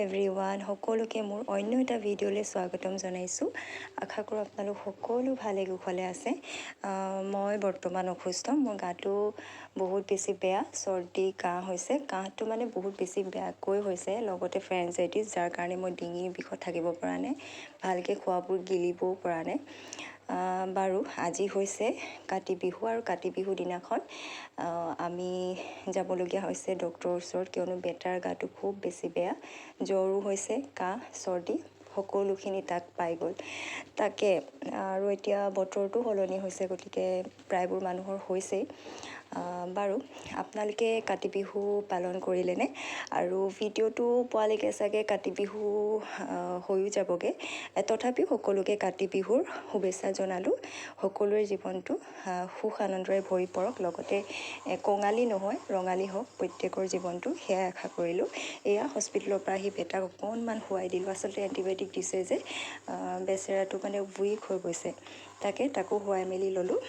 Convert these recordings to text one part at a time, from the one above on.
Everyone সকলোকে মোৰ অন্য এটা ভিডিঅ'লৈ স্বাগতম জনাইছোঁ আশা কৰোঁ আপোনালোক সকলো ভালে কুশলে আছে মই বৰ্তমান অসুস্থ মোৰ গাটো বহুত বেছি বেয়া চৰ্দি কাহ হৈছে কাহটো মানে বহুত বেছি বেয়াকৈ হৈছে লগতে ফেৰেঞ্জাইটিছ যাৰ কাৰণে মই ডিঙিৰ বিষত থাকিব পৰা নাই ভালকৈ খোৱাবোৰ গিলিবও পৰা নাই বাৰু আজি হৈছে কাতি বিহু আৰু কাতি বিহু দিনাখন আমি যাবলগীয়া হৈছে ডক্টৰৰ ওচৰত কিয়নো বেটাৰ গাটো খুব বেছি বেয়া জ্বৰো হৈছে কাহ চৰ্দি সকলোখিনি তাক পাই গ'ল তাকে আৰু এতিয়া বতৰটো সলনি হৈছে গতিকে প্ৰায়বোৰ মানুহৰ হৈছেই বাৰু আপোনালোকে কাতি বিহু পালন কৰিলেনে আৰু ভিডিঅ'টো পোৱালৈকে চাগে কাতি বিহু হৈও যাবগৈ তথাপিও সকলোকে কাতি বিহুৰ শুভেচ্ছা জনালোঁ সকলোৰে জীৱনটো সুখ আনন্দৰে ভৰি পৰক লগতে কঙালী নহয় ৰঙালী হওক প্ৰত্যেকৰ জীৱনটো সেয়াই আশা কৰিলোঁ এয়া হস্পিটেলৰ পৰা আহি বেটাক অকণমান শুৱাই দিলোঁ আচলতে এণ্টিবায়'টিক দিছে যে বেচেৰাটো মানে উইক হৈ গৈছে তাকো শুৱাই মেলি ল'লোঁ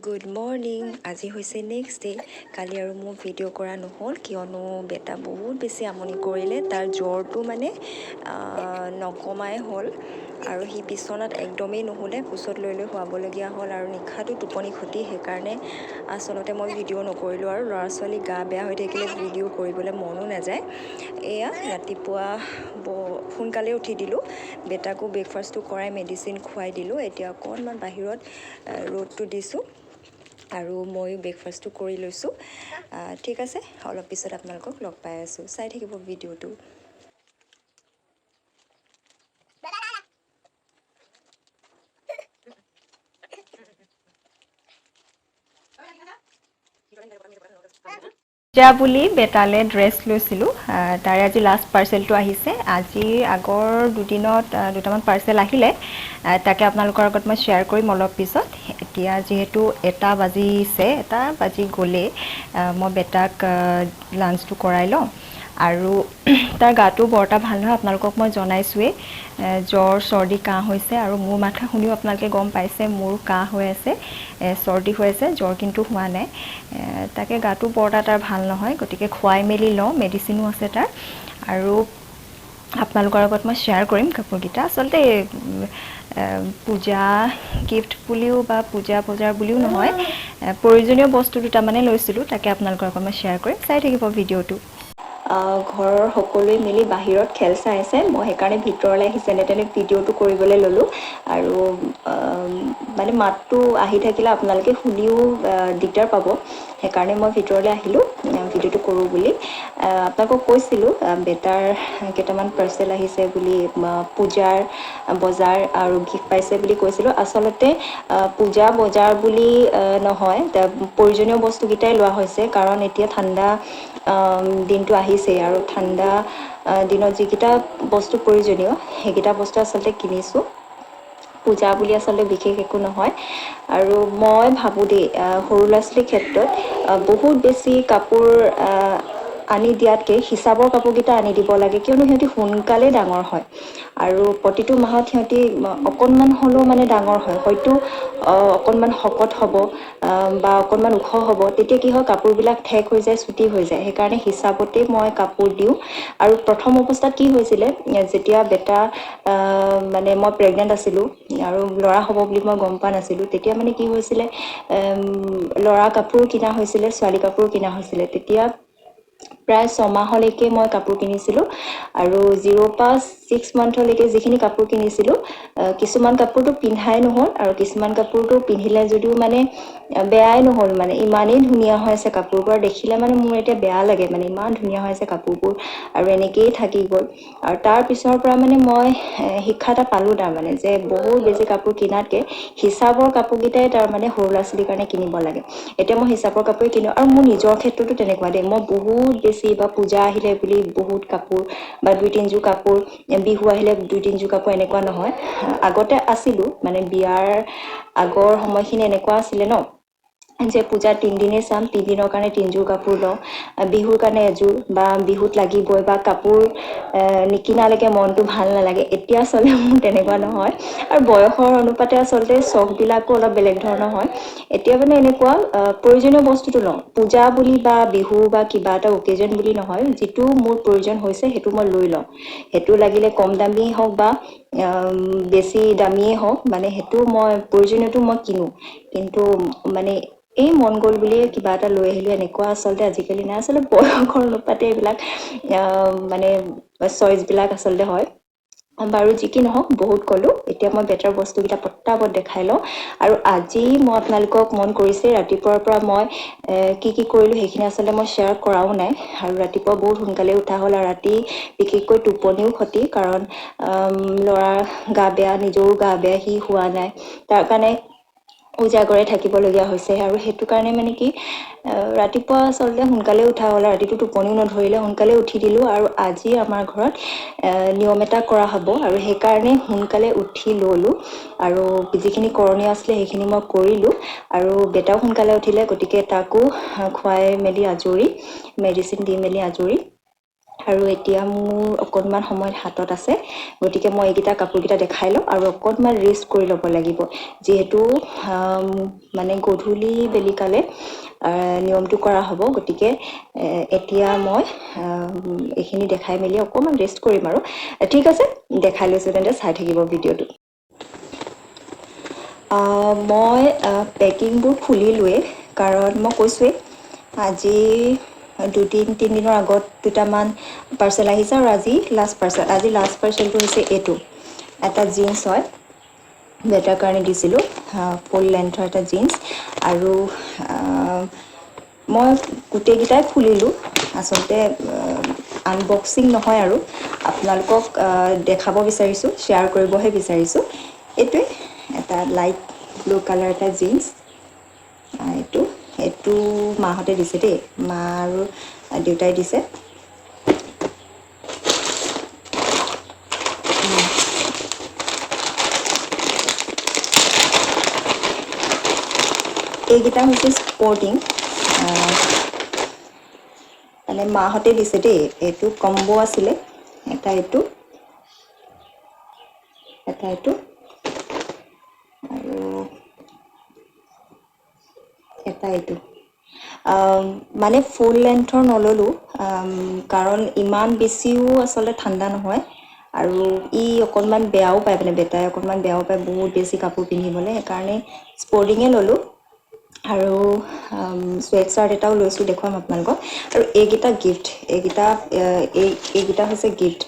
গুড মৰ্ণিং আজি হৈছে নেক্সট ডে কালি আৰু মোৰ ভিডিঅ' কৰা নহ'ল কিয়নো বেটা বহুত বেছি আমনি কৰিলে তাৰ জ্বৰটো মানে নকমাই হ'ল আৰু সি বিচনাত একদমেই নুশুলে কোচত লৈ শুৱাবলগীয়া হ'ল আৰু নিশাটো টোপনি ক্ষতি সেইকাৰণে আচলতে মই ভিডিঅ' নকৰিলোঁ আৰু ল'ৰা ছোৱালী গা বেয়া হৈ থাকিলে ভিডিঅ' কৰিবলৈ মনো নাযায় এয়া ৰাতিপুৱা সোনকালে উঠি দিলোঁ বেটাকো ব্ৰেকফাষ্টটো কৰাই মেডিচিন খুৱাই দিলোঁ এতিয়া অকণমান বাহিৰত ৰ'দটো দিছোঁ আৰু ময়ো ব্ৰেকফাষ্টটো কৰি লৈছোঁ ঠিক আছে অলপ পিছত আপোনালোকক লগ পাই আছোঁ চাই থাকিব ভিডিঅ'টো পূজা বুলি বেটালে ড্ৰেছ লৈছিলোঁ তাৰে আজি লাষ্ট পাৰ্চেলটো আহিছে আজি আগৰ দুদিনত দুটামান পাৰ্চেল আহিলে তাকে আপোনালোকৰ আগত মই শ্বেয়াৰ কৰিম অলপ পিছত এতিয়া যিহেতু এটা বাজি গ'লে মই বেটাক লাঞ্চটো কৰাই লওঁ আৰু তাৰ গাটো বৰ এটা ভাল নহয় আপোনালোকক মই জনাইছোঁৱেই জ্বৰ চৰ্দি কাহ হৈছে আৰু মোৰ মাথা শুনিও আপোনালোকে গম পাইছে মোৰ কাহ হৈ আছে চৰ্দি হৈ আছে জ্বৰ কিন্তু হোৱা নাই তাকে গাটো বৰ এটা তাৰ ভাল নহয় গতিকে খুৱাই মেলি লওঁ মেডিচিনো আছে তাৰ আৰু আপোনালোকৰ আগত মই শ্বেয়াৰ কৰিম কাপোৰকেইটা আচলতে পূজা গিফ্ট বুলিও বা পূজা বজাৰ বুলিও নহয় প্ৰয়োজনীয় বস্তু দুটামানে লৈছিলোঁ তাকে আপোনালোকৰ আগত মই শ্বেয়াৰ কৰিম চাই থাকিব ভিডিঅ'টো ঘৰৰ সকলোৱে মিলি বাহিৰত খেল চাই আছে মই সেইকাৰণে ভিতৰলৈ আহি যেনে তেনে ভিডিঅ'টো কৰিবলৈ ল'লোঁ আৰু মানে মাতটো আহি থাকিলে আপোনালোকে শুনিও দিগদাৰ পাব সেইকাৰণে মই ভিতৰলৈ আহিলোঁ ভিডিঅ'টো কৰোঁ বুলি আপোনালোকক কৈছিলোঁ বেটাৰ কেইটামান পাৰ্চেল আহিছে বুলি পূজাৰ বজাৰ আৰু গিফ্ট পাইছে বুলি কৈছিলোঁ আচলতে পূজা বজাৰ বুলি নহয় প্ৰয়োজনীয় বস্তুকেইটাই লোৱা হৈছে কাৰণ এতিয়া ঠাণ্ডা দিনটো আহিছেই আৰু ঠাণ্ডা দিনত যিকেইটা বস্তু প্ৰয়োজনীয় সেইকেইটা বস্তু আচলতে কিনিছোঁ পূজা বুলি আচলতে বিশেষ একো নহয় আৰু মই ভাবোঁ দেই সৰু ল'ৰা ছোৱালীৰ ক্ষেত্ৰত বহুত বেছি কাপোৰ আনি দিয়াতকৈ হিচাপৰ কাপোৰকেইটা আনি দিব লাগে কিয়নো সিহঁতি সোনকালে ডাঙৰ হয় আৰু প্ৰতিটো মাহত সিহঁতি অকণমান হ'লেও মানে ডাঙৰ হয় হয়তো অকণমান শকত হ'ব বা অকণমান ওখ হ'ব তেতিয়া কি হয় কাপোৰবিলাক ঠেক হৈ যায় চুটি হৈ যায় সেইকাৰণে হিচাপতে মই কাপোৰ দিওঁ আৰু প্ৰথম অৱস্থাত কি হৈছিলে যেতিয়া বেটা মানে মই প্ৰেগনেণ্ট আছিলোঁ আৰু ল'ৰা হ'ব বুলি মই গম পোৱা নাছিলোঁ তেতিয়া মানে কি হৈছিলে ল'ৰা কাপোৰ কিনা হৈছিলে ছোৱালী কাপোৰ কিনা হৈছিলে তেতিয়া প্ৰায় 6 মাহলৈকে মই কাপোৰ কিনিছিলোঁ আৰু 0 পৰা 6 মান্থলৈকে যিখিনি কাপোৰ কিনিছিলোঁ কিছুমান কাপোৰটো পিন্ধাই নহ'ল আৰু কিছুমান কাপোৰটো পিন্ধিলে যদিও মানে বেয়াই নহ'ল মানে ইমানেই ধুনীয়া হৈ আছে কাপোৰবোৰ দেখিলে মানে মোৰ এতিয়া বেয়া লাগে মানে ইমান ধুনীয়া হৈ আছে কাপোৰবোৰ আৰু এনেকেই থাকি গ'ল আৰু তাৰ পিছৰ পৰা মানে মই শিক্ষা এটা পালোঁ তাৰমানে যে বহুত বেছি কাপোৰ কিনাতকৈ হিচাপৰ কাপোৰকেইটাই তাৰমানে সৰু ল'ৰা ছোৱালীৰ কাৰণে কিনিব লাগে এতিয়া মই হিচাপৰ কাপোৰে কিনো আৰু মোৰ নিজৰ ক্ষেত্ৰতো তেনেকুৱা দেই মই বহুত বেছি বা পূজা আহিলে বুলি বহুত কাপোৰ বা 2-3 যোৰ কাপোৰ বিহু আহিলে 2-3 যোৰ কাপোৰ এনেকুৱা নহয় আগতে আছিলোঁ মানে বিয়াৰ আগৰ সময়খিনি এনেকুৱা আছিলে ন যে পূজা 3 দিনেই চাম, 3 দিনৰ কাৰণে 3যোৰ কাপোৰ লওঁ, বিহুৰ কাৰণে এযোৰ বা বিহুত লাগিবই বা কাপোৰ নিকিনালৈকে মনটো ভাল নালাগে। এতিয়া আচলতে মোৰ তেনেকুৱা নহয়, আৰু বয়সৰ অনুপাতে আচলতে চখবিলাকো অলপ বেলেগ ধৰণৰ হয়। এতিয়া মানে এনেকুৱা প্ৰয়োজনীয় বস্তুটো লওঁ, পূজা বুলি বা বিহু বা কিবা এটা অকেজন বুলি নহয়, যিটো মোৰ প্ৰয়োজন হৈছে সেইটো মই লৈ লওঁ। সেইটো লাগিলে কম দামীয়ে হওক বা বেছি দামীয়ে হওক, মানে সেইটো মই প্ৰয়োজনীয়টো মই কিনো। কিন্তু মানে এই মন গ'ল বুলিয়ে কিবা এটা লৈ আহিলোঁ, এনেকুৱা আচলতে আজিকালি নাই। আচলতে বয়সৰ অনুপাতে এইবিলাক মানে চইচবিলাক আচলতে হয়। বাৰু যি কি নহওক, বহুত ক'লোঁ, এতিয়া মই বেটাৰ বস্তুকেইটা পটাপট দেখাই লওঁ। আৰু আজি মই আপোনালোকক মন কৰিছে, ৰাতিপুৱাৰ পৰা মই কি কৰিলোঁ সেইখিনি আচলতে মই শ্বেয়াৰ কৰাও নাই। আৰু ৰাতিপুৱা বহুত সোনকালে উঠা হ'ল, আৰু ৰাতি বিশেষকৈ টোপনিও ক্ষতি, কাৰণ ল'ৰাৰ গা বেয়া, নিজৰো গা বেয়া, সি হোৱা নাই, তাৰ কাৰণে উজাগৰে থাকিবলগীয়া হৈছে। আৰু সেইটো কাৰণে মানে কি ৰাতিপুৱা আচলতে সোনকালে উঠা হ'ল, ৰাতিটো টোপনিও নধৰিলে, সোনকালে উঠি দিলোঁ। আৰু আজি আমাৰ ঘৰত নিয়ম এটা কৰা হ'ব, আৰু সেইকাৰণে সোনকালে উঠি ল'লোঁ, আৰু যিখিনি কৰণীয় আছিলে সেইখিনি মই কৰিলোঁ। আৰু বেটাও সোনকালে উঠিলে, গতিকে তাকো খুৱাই মেলি আজৰি, মেডিচিন দি মেলি আজৰি। আৰু এতিয়া মোৰ অকণমান সময় হাতত আছে, গতিকে মই এইকেইটা কাপোৰকেইটা দেখাই লওঁ আৰু অকণমান ৰেষ্ট কৰি ল'ব লাগিব, যিহেতু মানে গধূলি বেলিকালে নিয়মটো কৰা হ'ব। গতিকে এতিয়া মই এইখিনি দেখাই মেলি অকণমান ৰেষ্ট কৰিম আৰু। ঠিক আছে, দেখাই লৈছোঁ তেন্তে, চাই থাকিব ভিডিঅ'টো। মই পেকিংবোৰ খুলিলোৱেই, কাৰণ মই কৈছোঁৱেই আজি 2-3 দিনৰ আগত দুটামান পাৰ্চেল আহিছে, আৰু আজি লাষ্ট পাৰ্চেলটো হৈছে এইটো। এটা জিন্স হয়, বেটাৰ কাৰণে দিছিলোঁ, ফুল লেন্থৰ এটা জিন্স। আৰু মই গোটেইকেইটাই খুলিলোঁ, আচলতে আনবক্সিং নহয়, আৰু আপোনালোকক দেখাব বিচাৰিছোঁ, শ্বেয়াৰ কৰিবহে বিচাৰিছোঁ। এইটোৱে এটা লাইট ব্লু কালাৰ এটা জিন্স। এইটো মাহঁতে দিছে দেই, মা আৰু দেউতাই দিছে। এইকেইটা হৈছে স্পৰ্টিং, মানে মাহঁতে দিছে দেই। এইটো কম্বো আছিলে, এটা এইটো, এটা এইটো, আৰু এটা এইটো। মানে ফুল লেন্থৰ নল'লোঁ, কাৰণ ইমান বেছিও আচলতে ঠাণ্ডা নহয়, আৰু ই অকণমান বেয়াও পায়, মানে বেটাই অকণমান বেয়াও পায় বহুত বেছি কাপোৰ পিন্ধিবলৈ, সেইকাৰণে স্পৰ্টিঙে ল'লোঁ। আৰু চুৱেট চাৰ্ট এটাও লৈছোঁ, দেখুৱাম আপোনালোকক। আৰু এইকেইটা গিফ্ট, এইকেইটা হৈছে গিফ্ট,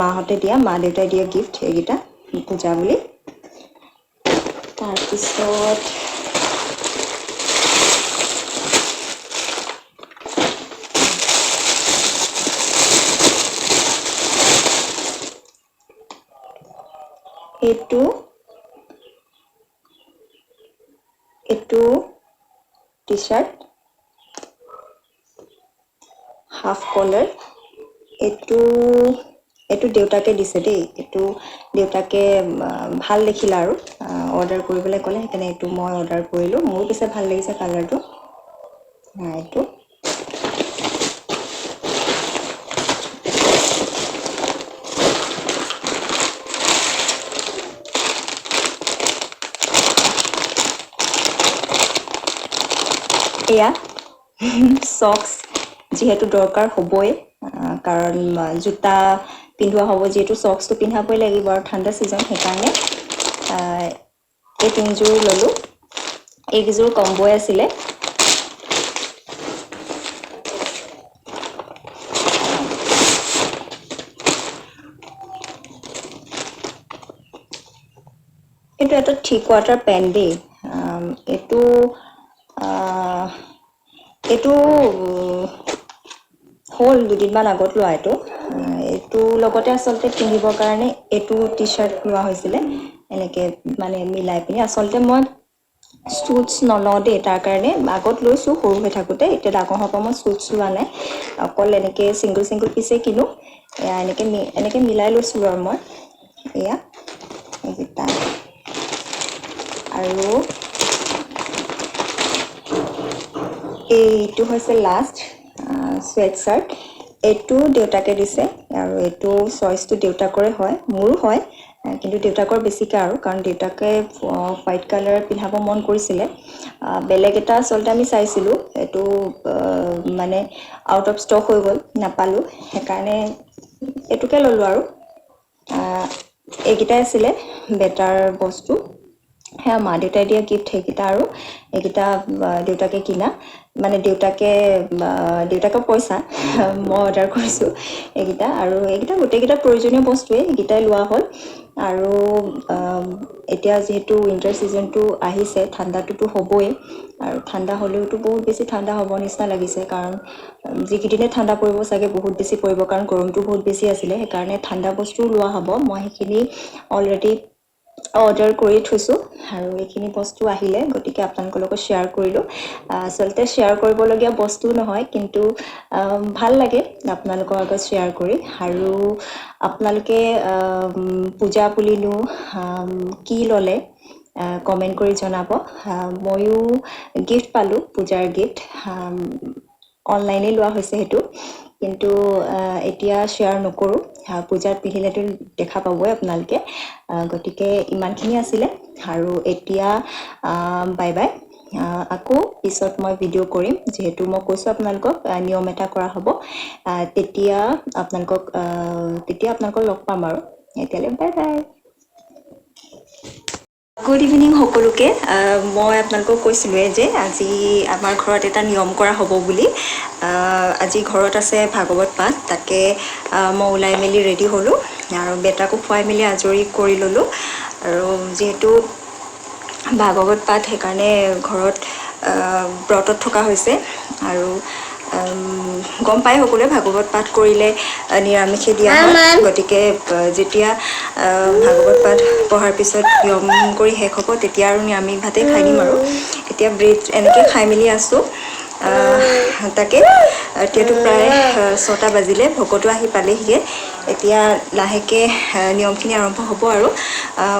মাহঁতে দিয়া, মা দেউতাই দিয়া গিফ্ট এইকেইটা, পূজা বুলি। তাৰপিছত এইটো টি চাৰ্ট, হাফ কলাৰ। এইটো দেউতাকে দিছে দেই। এইটো দেউতাকে ভাল দেখিলে আৰু অৰ্ডাৰ কৰিবলৈ ক'লে, সেইকাৰণে এইটো মই অৰ্ডাৰ কৰিলোঁ। মোৰো পিছে ভাল লাগিছে কালাৰটো। এইটো এয়া চক্স, যিহেতু দৰকাৰ হ'বই, কাৰণ জোতা পিন্ধোৱা হ'ব, যিহেতু চক্সটো পিন্ধাবই লাগিব, আৰু ঠাণ্ডা ছিজন, সেইকাৰণে এই 3যোৰ ল'লোঁ। এইকেইযোৰ কম্বই আছিলে। এইটো এটা 3 কোৱাৰ্টাৰ পেণ্ট দেই। এইটো হ'ল 2দিনমান আগত লোৱা। এইটো লগতে আচলতে পিন্ধিবৰ কাৰণে এইটো টি চাৰ্ট লোৱা হৈছিলে, এনেকৈ মানে মিলাই পিনি। আচলতে মই শ্বুটছ নলওঁ দেই, তাৰ কাৰণে আগত লৈছোঁ সৰু হৈ থাকোঁতে, এতিয়া ডাঙৰ হোৱাৰ পৰা মই শ্বুটছ লোৱা নাই, অকল এনেকৈ ছিংগল পিচেই কিনো। এনেকৈ মিলাই লৈছোঁ আৰু মই। এয়া এইকেইটা, আৰু এইটো হৈছে লাষ্ট চুৱেট চাৰ্ট। এইটো দেউতাকে দিছে আৰু এইটো চইচটো দেউতাকৰে হয়, মোৰো হয়, কিন্তু দেউতাকৰ বেছিকৈ আৰু, কাৰণ দেউতাকে হোৱাইট কালাৰ পিন্ধাব মন কৰিছিলে। বেলেগ এটা আচলতে আমি চাইছিলোঁ, এইটো মানে আউট অফ ষ্টক হৈ গ'ল, নাপালোঁ, সেইকাৰণে এইটোকে ল'লোঁ আৰু। এইকেইটাই আছিলে বেটাৰ বস্তু, সেয়া মা দেউতাই দিয়া গিফ্ট সেইকেইটা, আৰু এইকেইটা দেউতাকে কিনা, মানে দেউতাকৰ পইচা মই অৰ্ডাৰ কৰিছোঁ এইকেইটা, আৰু এইকেইটা গোটেইকেইটা প্ৰয়োজনীয় বস্তুৱেই, এইকেইটাই লোৱা হ'ল। আৰু এতিয়া যিহেতু উইণ্টাৰ ছিজনটো আহিছে, ঠাণ্ডাটোতো হ'বই, আৰু ঠাণ্ডা হ'লেওতো বহুত বেছি ঠাণ্ডা হ'ব নিচিনা লাগিছে, কাৰণ যিকেইদিনে ঠাণ্ডা পৰিব চাগে বহুত বেছি পৰিব, কাৰণ গৰমটো বহুত বেছি আছিলে, সেইকাৰণে ঠাণ্ডা বস্তুও লোৱা হ'ব। মই সেইখিনি অলৰেডি অৰ্ডাৰ কৰি থৈছোঁ, আৰু এইখিনি বস্তু আহিলে গতিকে আপোনালোকৰ লগত শ্বেয়াৰ কৰিলোঁ। আচলতে শ্বেয়াৰ কৰিবলগীয়া বস্তু নহয়, কিন্তু ভাল লাগে আপোনালোকৰ আগত শ্বেয়াৰ কৰি। আৰু আপোনালোকে পূজা বুলিনো কি ল'লে কমেণ্ট কৰি জনাব। ময়ো গিফ্ট পালোঁ, পূজাৰ গিফ্ট, অনলাইনেই লোৱা হৈছে সেইটো, কিন্তু এতিয়া শ্বেয়াৰ নকৰোঁ, পূজাত পিন্ধিলেতো দেখা পাবই আপোনালোকে। গতিকে ইমানখিনি আছিলে, আৰু এতিয়া বাই বাই। আকৌ পিছত মই ভিডিঅ' কৰিম, যিহেতু মই কৈছোঁ আপোনালোকক নিয়ম এটা কৰা হ'ব, তেতিয়া আপোনালোকক লগ পাম আৰু। এতিয়ালৈ বাই বাই। গুড ইভিনিং সকলোকে। মই আপোনালোকক কৈছিলোঁৱে যে আজি আমাৰ ঘৰত এটা নিয়ম কৰা হ'ব বুলি। আজি ঘৰত আছে ভাগৱত পাঠ, তাকে মই ওলাই মেলি ৰেডি হ'লোঁ, আৰু বেটাকো খুৱাই মেলি আজৰি কৰি ল'লোঁ। আৰু যিহেতু ভাগৱত পাঠ, সেইকাৰণে ঘৰত ব্ৰতত থকা হৈছে, আৰু গম পাই সকলোৱে ভাগৱত পাঠ কৰিলে নিৰামিষে দিয়া হয়, গতিকে যেতিয়া ভাগৱত পাঠ পঢ়াৰ পিছত নিয়ম কৰি শেষ হ'ব, তেতিয়া আৰু নিৰামিষ ভাতেই খাই দিম আৰু। এতিয়া ব্ৰেড এনেকৈ খাই মেলি আছোঁ। তাকে এতিয়াতো প্ৰায় 6টা বাজিলে, ভকতো আহি পালেহিয়ে। এতিয়া লাহেকৈ নিয়মখিনি আৰম্ভ হ'ব আৰু।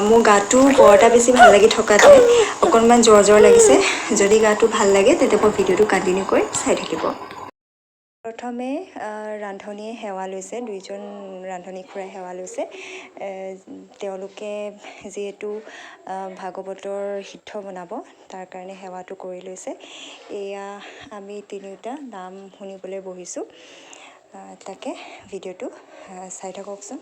মোৰ গাটো বৰ এটা বেছি ভাল লাগি থকা নাই, অকণমান জ্বৰ লাগিছে। যদি গাটো ভাল লাগে তেন্তে মই ভিডিঅ'টো কণ্টিনিউ কৰি চাই থাকিব। প্ৰথমে ৰান্ধনীয়ে সেৱা লৈছে, 2জন ৰান্ধনী খুৰাই সেৱা লৈছে। তেওঁলোকে যিহেতু ভাগৱতৰ সিদ্ধ বনাব, তাৰ কাৰণে সেৱাটো কৰি লৈছে। এয়া আমি তিনিওটা নাম শুনিবলৈ বহিছোঁ। তাকে ভিডিঅ'টো চাই থাককচোন।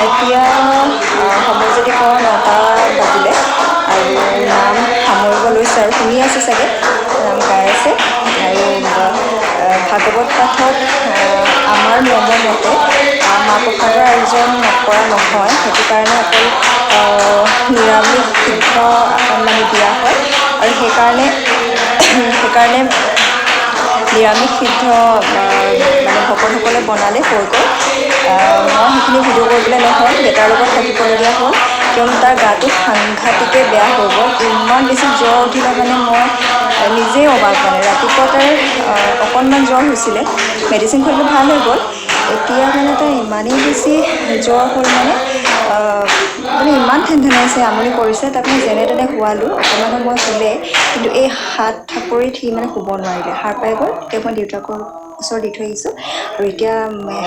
এতিয়া সময় যদি কওঁ 9টা বাজিলে, আৰু নাম সামৰিব লৈছে, আৰু শুনি আছে চাগে, নাম গাই আছে। আৰু ভাগৱত পাঠত আমাৰ নিয়মৰ মতে মাহ প্ৰসাদৰ আয়োজন নকৰা নহয়, সেইটো কাৰণে অকল নিৰামিষ সিদ্ধ মানে দিয়া হয়, আৰু সেইকাৰণে নিৰামিষ সিদ্ধ মানে ভকতসকলে বনালে হৈ গ'ল। মই সেইখিনি ভিডিঅ' কৰিবলৈ নহ'ল, বেটাৰ লগত থাকিবলগীয়া হ'ল, কিয়নো তাৰ গাটো সাংঘাতিকে বেয়া হৈ গ'ল। ইমান বেছি জ্বৰ উঠিলে মানে মই নিজেই অবাক, মানে ৰাতিপুৱা তাৰ অকণমান জ্বৰ হৈছিলে, মেডিচিন খুৱালোঁ ভাল হৈ গ'ল। এতিয়া মানে তাৰ ইমানেই বেছি জ্বৰ হ'ল, মানে ইমান ঠেনঠেনাইছে, আমনি কৰিছে। তাক মই যেনে তেনে শুৱালোঁ, অকণমান সময় শুলে, কিন্তু এই হাত থাপৰিত সি মানে শুব নোৱাৰিলে, সাৰ পাই গ'ল। তেতিয়া মই দেউতাকৰ ওচৰত দি থৈ আহিছোঁ, আৰু এতিয়া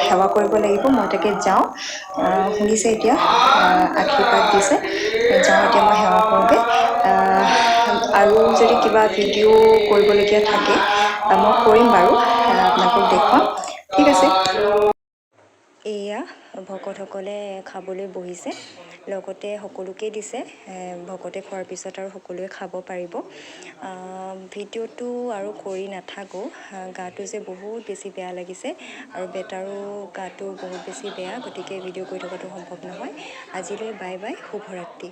সেৱা কৰিব লাগিব। মই তাকে যাওঁ, শুনিছে এতিয়া, আশীৰ্বাদ দিছে, যাওঁ এতিয়া মই সেৱা কৰোঁগৈ। আৰু যদি কিবা ভিডিঅ' কৰিবলগীয়া থাকে মই কৰিম বাৰু, আপোনালোকক দেখুৱাম। ভকতসকলে খাবলৈ বহিছে লগতে সকলোকে দিছে ভকতে খোৱাৰ পিছত আৰু সকলোৱে খাব পাৰিব ভিডিঅ'টো আৰু কৰি নাথাকোঁ গাটো যে বহুত বেছি বেয়া লাগিছে আৰু বেটাৰো গাটো বহুত বেছি বেয়া গতিকে ভিডিঅ' কৰি থকাটো সম্ভৱ নহয় আজিলৈ বাই বাই শুভৰাত্ৰি